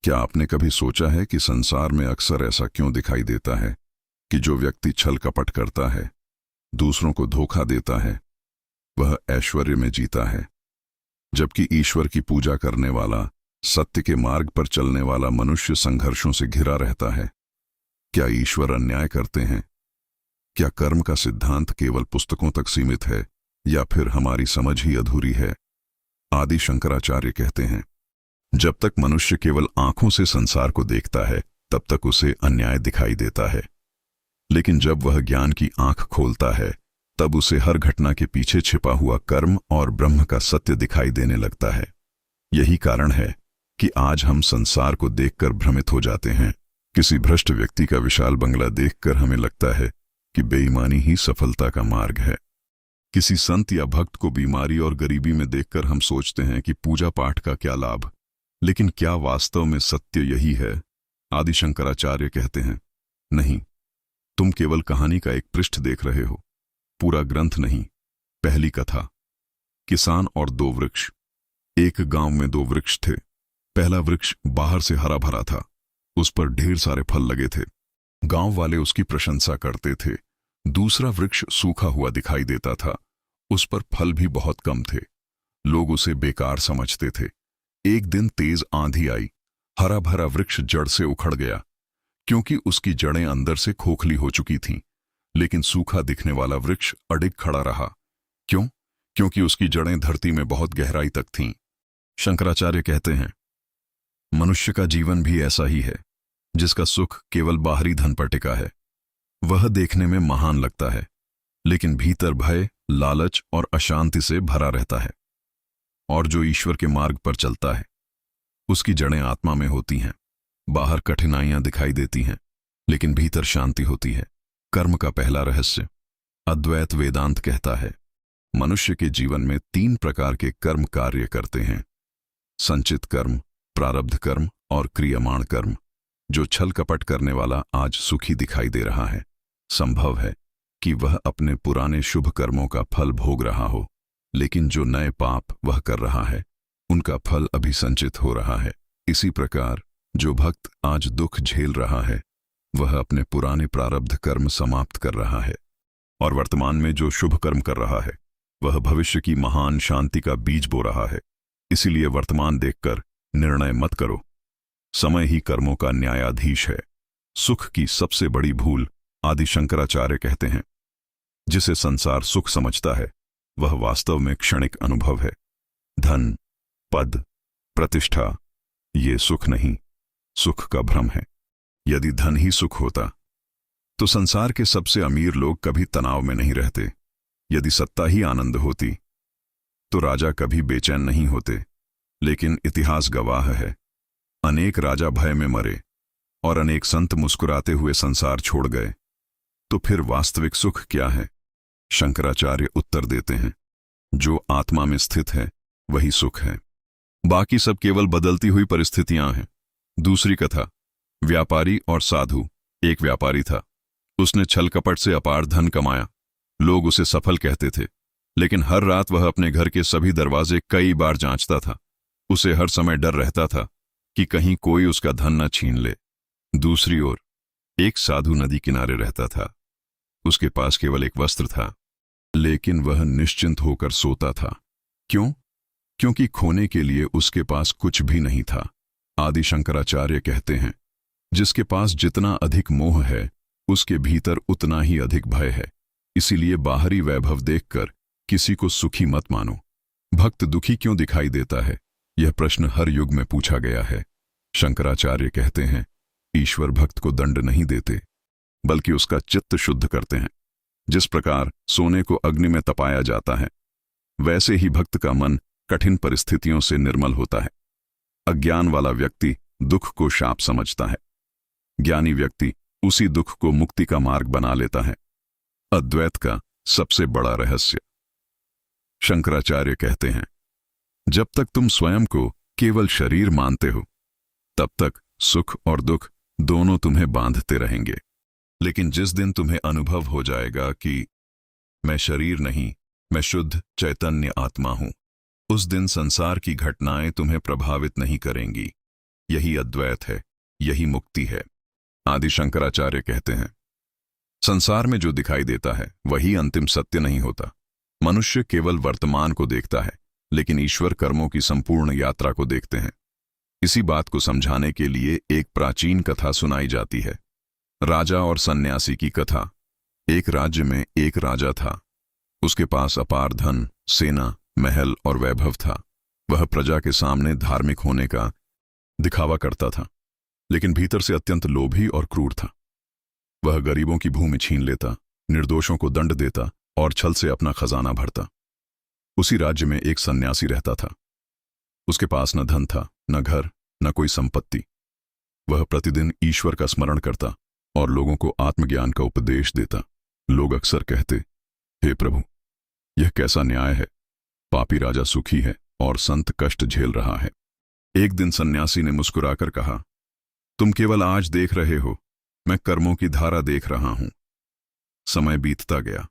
क्या आपने कभी सोचा है कि संसार में अक्सर ऐसा क्यों दिखाई देता है कि जो व्यक्ति छल कपट करता है, दूसरों को धोखा देता है, वह ऐश्वर्य में जीता है, जबकि ईश्वर की पूजा करने वाला, सत्य के मार्ग पर चलने वाला मनुष्य संघर्षों से घिरा रहता है? क्या ईश्वर अन्याय करते हैं? क्या कर्म का सिद्धांत केवल पुस्तकों तक सीमित है या फिर हमारी समझ ही अधूरी है? आदि शंकराचार्य कहते हैं, जब तक मनुष्य केवल आंखों से संसार को देखता है तब तक उसे अन्याय दिखाई देता है, लेकिन जब वह ज्ञान की आंख खोलता है तब उसे हर घटना के पीछे छिपा हुआ कर्म और ब्रह्म का सत्य दिखाई देने लगता है। यही कारण है कि आज हम संसार को देखकर भ्रमित हो जाते हैं। किसी भ्रष्ट व्यक्ति का विशाल बंगला देखकर हमें लगता है कि बेईमानी ही सफलता का मार्ग है। किसी संत या भक्त को बीमारी और गरीबी में देखकर हम सोचते हैं कि पूजा पाठ का क्या लाभ, लेकिन क्या वास्तव में सत्य यही है? आदि शंकराचार्य कहते हैं, नहीं, तुम केवल कहानी का एक पृष्ठ देख रहे हो, पूरा ग्रंथ नहीं। पहली कथा, किसान और दो वृक्ष। एक गांव में दो वृक्ष थे। पहला वृक्ष बाहर से हरा भरा था, उस पर ढेर सारे फल लगे थे, गांव वाले उसकी प्रशंसा करते थे। दूसरा वृक्ष सूखा हुआ दिखाई देता था, उस पर फल भी बहुत कम थे, लोग उसे बेकार समझते थे। एक दिन तेज आंधी आई, हरा भरा वृक्ष जड़ से उखड़ गया, क्योंकि उसकी जड़ें अंदर से खोखली हो चुकी थीं। लेकिन सूखा दिखने वाला वृक्ष अडिग खड़ा रहा। क्यों? क्योंकि उसकी जड़ें धरती में बहुत गहराई तक थीं। शंकराचार्य कहते हैं, मनुष्य का जीवन भी ऐसा ही है, जिसका सुख केवल बाहरी धन पर टिका है। वह देखने में महान लगता है, लेकिन भीतर भय, लालच और अशांति से भरा रहता है। और जो ईश्वर के मार्ग पर चलता है, उसकी जड़ें आत्मा में होती हैं। बाहर कठिनाइयां दिखाई देती हैं, लेकिन भीतर शांति होती है। कर्म का पहला रहस्य। अद्वैत वेदांत कहता है, मनुष्य के जीवन में 3 प्रकार के कर्म कार्य करते हैं: संचित कर्म, प्रारब्ध कर्म और क्रियमाण कर्म। जो छल कपट करने वाला आज सुखी दिखाई दे रहा है, संभव है कि वह अपने पुराने शुभ कर्मों का फल भोग रहा हो, लेकिन जो नए पाप वह कर रहा है, उनका फल अभी संचित हो रहा है। इसी प्रकार जो भक्त आज दुख झेल रहा है, वह अपने पुराने प्रारब्ध कर्म समाप्त कर रहा है, और वर्तमान में जो शुभ कर्म कर रहा है, वह भविष्य की महान शांति का बीज बो रहा है। इसीलिए वर्तमान देखकर निर्णय मत करो। समय ही कर्मों का न्यायाधीश है। सुख की सबसे बड़ी भूल, आदि शंकराचार्य कहते हैं, जिसे संसार सुख समझता है, वह वास्तव में क्षणिक अनुभव है। धन, पद, प्रतिष्ठा, ये सुख नहीं, सुख का भ्रम है। यदि धन ही सुख होता तो संसार के सबसे अमीर लोग कभी तनाव में नहीं रहते। यदि सत्ता ही आनंद होती तो राजा कभी बेचैन नहीं होते। लेकिन इतिहास गवाह है, अनेक राजा भय में मरे और अनेक संत मुस्कुराते हुए संसार छोड़ गए। तो फिर वास्तविक सुख क्या है? शंकराचार्य उत्तर देते हैं, जो आत्मा में स्थित है वही सुख है, बाकी सब केवल बदलती हुई परिस्थितियां हैं। दूसरी कथा, व्यापारी और साधु। एक व्यापारी था, उसने छल कपट से अपार धन कमाया। लोग उसे सफल कहते थे, लेकिन हर रात वह अपने घर के सभी दरवाजे कई बार जांचता था। उसे हर समय डर रहता था कि कहीं कोई उसका धन न छीन ले। दूसरी ओर एक साधु नदी किनारे रहता था। उसके पास केवल एक वस्त्र था, लेकिन वह निश्चिंत होकर सोता था। क्यों? क्योंकि खोने के लिए उसके पास कुछ भी नहीं था। आदि शंकराचार्य कहते हैं, जिसके पास जितना अधिक मोह है, उसके भीतर उतना ही अधिक भय है। इसीलिए बाहरी वैभव देखकर किसी को सुखी मत मानो। भक्त दुखी क्यों दिखाई देता है? यह प्रश्न हर युग में पूछा गया है। शंकराचार्य कहते हैं, ईश्वर भक्त को दंड नहीं देते, बल्कि उसका चित्त शुद्ध करते हैं। जिस प्रकार सोने को अग्नि में तपाया जाता है, वैसे ही भक्त का मन कठिन परिस्थितियों से निर्मल होता है। अज्ञान वाला व्यक्ति दुख को शाप समझता है, ज्ञानी व्यक्ति उसी दुख को मुक्ति का मार्ग बना लेता है। अद्वैत का सबसे बड़ा रहस्य। शंकराचार्य कहते हैं, जब तक तुम स्वयं को केवल शरीर मानते हो, तब तक सुख और दुख दोनों तुम्हें बांधते रहेंगे। लेकिन जिस दिन तुम्हें अनुभव हो जाएगा कि मैं शरीर नहीं, मैं शुद्ध चैतन्य आत्मा हूं, उस दिन संसार की घटनाएं तुम्हें प्रभावित नहीं करेंगी। यही अद्वैत है, यही मुक्ति है। आदि शंकराचार्य कहते हैं, संसार में जो दिखाई देता है वही अंतिम सत्य नहीं होता। मनुष्य केवल वर्तमान को देखता है, लेकिन ईश्वर कर्मों की संपूर्ण यात्रा को देखते हैं। इसी बात को समझाने के लिए एक प्राचीन कथा सुनाई जाती है, राजा और सन्यासी की कथा। एक राज्य में एक राजा था। उसके पास अपार धन, सेना, महल और वैभव था। वह प्रजा के सामने धार्मिक होने का दिखावा करता था, लेकिन भीतर से अत्यंत लोभी और क्रूर था। वह गरीबों की भूमि छीन लेता, निर्दोषों को दंड देता और छल से अपना खजाना भरता। उसी राज्य में एक सन्यासी रहता था। उसके पास न धन था, न घर, न कोई संपत्ति। वह प्रतिदिन ईश्वर का स्मरण करता और लोगों को आत्मज्ञान का उपदेश देता। लोग अक्सर कहते, हे प्रभु, यह कैसा न्याय है? पापी राजा सुखी है और संत कष्ट झेल रहा है। एक दिन सन्यासी ने मुस्कुराकर कहा, तुम केवल आज देख रहे हो, मैं कर्मों की धारा देख रहा हूं। समय बीतता गया,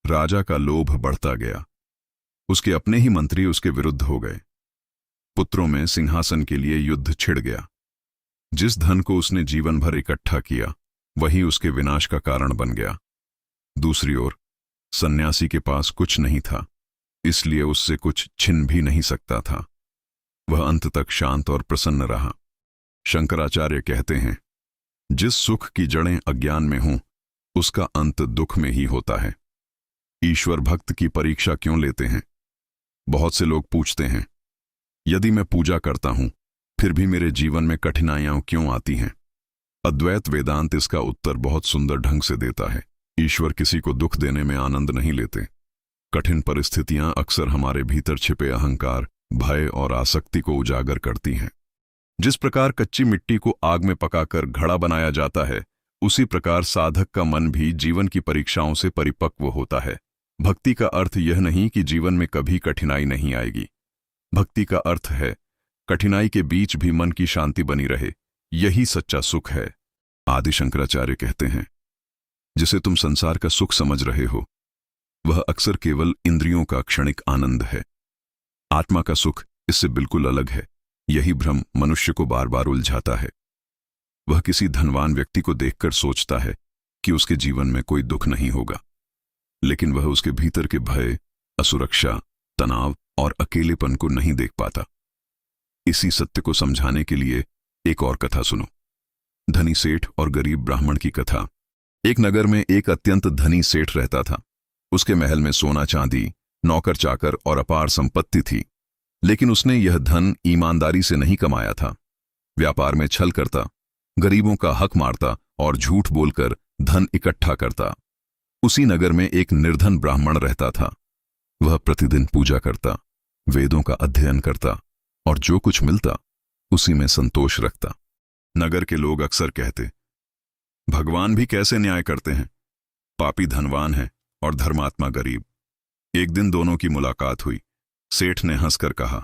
राजा का लोभ बढ़ता गया। उसके अपने ही मंत्री उसके विरुद्ध हो गए। पुत्रों में सिंहासन के लिए युद्ध छिड़ गया। जिस धन को उसने जीवन भर इकट्ठा किया, वही उसके विनाश का कारण बन गया। दूसरी ओर सन्यासी के पास कुछ नहीं था, इसलिए उससे कुछ छिन भी नहीं सकता था। वह अंत तक शांत और प्रसन्न रहा। शंकराचार्य कहते हैं, जिस सुख की जड़ें अज्ञान में हों, उसका अंत दुख में ही होता है। ईश्वर भक्त की परीक्षा क्यों लेते हैं? बहुत से लोग पूछते हैं, यदि मैं पूजा करता हूं, फिर भी मेरे जीवन में कठिनाइयां क्यों आती हैं? अद्वैत वेदांत इसका उत्तर बहुत सुंदर ढंग से देता है। ईश्वर किसी को दुख देने में आनंद नहीं लेते। कठिन परिस्थितियां अक्सर हमारे भीतर छिपे अहंकार, भय और आसक्ति को उजागर करती हैं। जिस प्रकार कच्ची मिट्टी को आग में पकाकर घड़ा बनाया जाता है, उसी प्रकार साधक का मन भी जीवन की परीक्षाओं से परिपक्व होता है। भक्ति का अर्थ यह नहीं कि जीवन में कभी कठिनाई नहीं आएगी। भक्ति का अर्थ है कठिनाई के बीच भी मन की शांति बनी रहे। यही सच्चा सुख है। आदि शंकराचार्य कहते हैं, जिसे तुम संसार का सुख समझ रहे हो, वह अक्सर केवल इंद्रियों का क्षणिक आनंद है। आत्मा का सुख इससे बिल्कुल अलग है। यही भ्रम मनुष्य को बार बार उलझाता है। वह किसी धनवान व्यक्ति को देखकर सोचता है कि उसके जीवन में कोई दुख नहीं होगा, लेकिन वह उसके भीतर के भय, असुरक्षा, तनाव और अकेलेपन को नहीं देख पाता। इसी सत्य को समझाने के लिए एक और कथा सुनो, धनी सेठ और गरीब ब्राह्मण की कथा। एक नगर में एक अत्यंत धनी सेठ रहता था। उसके महल में सोना चांदी, नौकर चाकर और अपार संपत्ति थी, लेकिन उसने यह धन ईमानदारी से नहीं कमाया था। व्यापार में छल करता, गरीबों का हक मारता और झूठ बोलकर धन इकट्ठा करता। उसी नगर में एक निर्धन ब्राह्मण रहता था। वह प्रतिदिन पूजा करता, वेदों का अध्ययन करता और जो कुछ मिलता उसी में संतोष रखता। नगर के लोग अक्सर कहते, भगवान भी कैसे न्याय करते हैं, पापी धनवान है और धर्मात्मा गरीब। एक दिन दोनों की मुलाकात हुई। सेठ ने हंसकर कहा,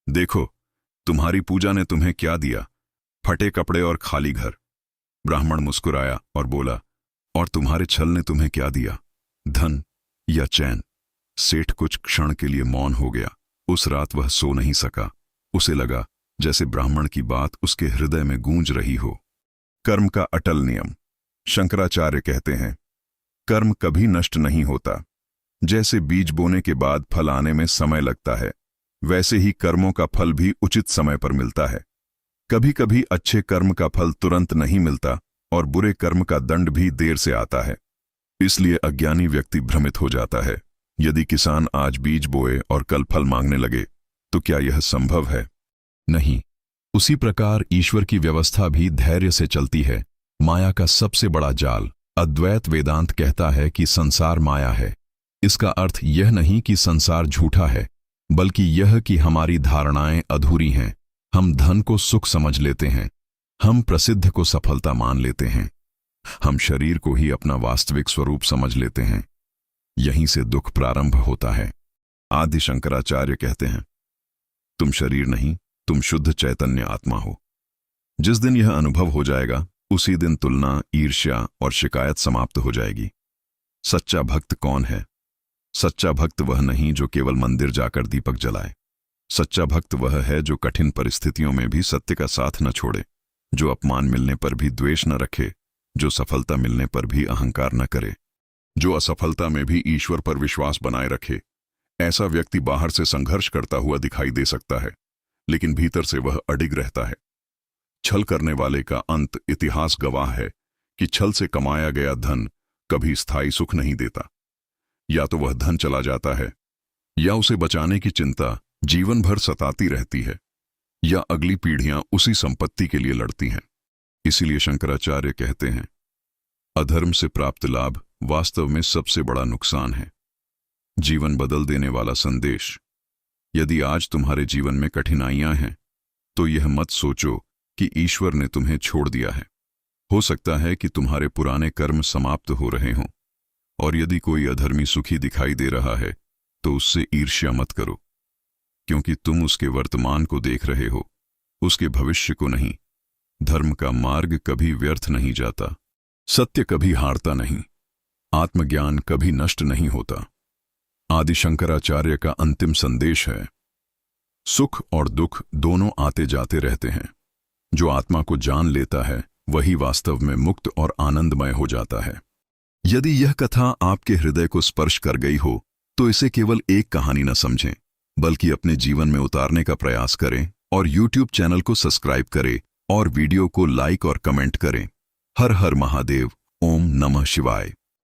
देखो, तुम्हारी पूजा ने तुम्हें क्या दिया, फटे कपड़े और खाली घर। ब्राह्मण मुस्कुराया और बोला, और तुम्हारे छल ने तुम्हें क्या दिया, धन या चैन? सेठ कुछ क्षण के लिए मौन हो गया। उस रात वह सो नहीं सका। उसे लगा जैसे ब्राह्मण की बात उसके हृदय में गूंज रही हो। कर्म का अटल नियम। शंकराचार्य कहते हैं, कर्म कभी नष्ट नहीं होता। जैसे बीज बोने के बाद फल आने में समय लगता है, वैसे ही कर्मों का फल भी उचित समय पर मिलता है। कभी कभी अच्छे कर्म का फल तुरंत नहीं मिलता और बुरे कर्म का दंड भी देर से आता है। इसलिए अज्ञानी व्यक्ति भ्रमित हो जाता है। यदि किसान आज बीज बोए और कल फल मांगने लगे, तो क्या यह संभव है? नहीं। उसी प्रकार ईश्वर की व्यवस्था भी धैर्य से चलती है। माया का सबसे बड़ा जाल। अद्वैत वेदांत कहता है कि संसार माया है। इसका अर्थ यह नहीं कि संसार झूठा है, बल्कि यह कि हमारी धारणाएं अधूरी हैं। हम धन को सुख समझ लेते हैं, हम प्रसिद्ध को सफलता मान लेते हैं, हम शरीर को ही अपना वास्तविक स्वरूप समझ लेते हैं। यहीं से दुख प्रारंभ होता है। आदि शंकराचार्य कहते हैं, तुम शरीर नहीं, तुम शुद्ध चैतन्य आत्मा हो। जिस दिन यह अनुभव हो जाएगा, उसी दिन तुलना, ईर्ष्या और शिकायत समाप्त हो जाएगी। सच्चा भक्त कौन है? सच्चा भक्त वह नहीं जो केवल मंदिर जाकर दीपक जलाए। सच्चा भक्त वह है जो कठिन परिस्थितियों में भी सत्य का साथ न छोड़े, जो अपमान मिलने पर भी द्वेष न रखे, जो सफलता मिलने पर भी अहंकार न करे, जो असफलता में भी ईश्वर पर विश्वास बनाए रखे। ऐसा व्यक्ति बाहर से संघर्ष करता हुआ दिखाई दे सकता है, लेकिन भीतर से वह अडिग रहता है। छल करने वाले का अंत इतिहास गवाह है कि छल से कमाया गया धन कभी स्थायी सुख नहीं देता। या तो वह धन चला जाता है, या उसे बचाने की चिंता जीवन भर सताती रहती है, या अगली पीढ़ियां उसी संपत्ति के लिए लड़ती हैं। इसीलिए शंकराचार्य कहते हैं, अधर्म से प्राप्त लाभ वास्तव में सबसे बड़ा नुकसान है। जीवन बदल देने वाला संदेश। यदि आज तुम्हारे जीवन में कठिनाइयां हैं, तो यह मत सोचो कि ईश्वर ने तुम्हें छोड़ दिया है। हो सकता है कि तुम्हारे पुराने कर्म समाप्त हो रहे हों, और यदि कोई अधर्मी सुखी दिखाई दे रहा है तो उससे ईर्ष्या मत करो, क्योंकि तुम उसके वर्तमान को देख रहे हो, उसके भविष्य को नहीं। धर्म का मार्ग कभी व्यर्थ नहीं जाता, सत्य कभी हारता नहीं, आत्मज्ञान कभी नष्ट नहीं होता। आदि शंकराचार्य का अंतिम संदेश है, सुख और दुख दोनों आते जाते रहते हैं। जो आत्मा को जान लेता है वही वास्तव में मुक्त और आनंदमय हो जाता है। यदि यह कथा आपके हृदय को स्पर्श कर गई हो तो इसे केवल एक कहानी न समझें, बल्कि अपने जीवन में उतारने का प्रयास करें और YouTube चैनल को सब्सक्राइब करें और वीडियो को लाइक और कमेंट करें। हर हर महादेव। ओम नमः शिवाय।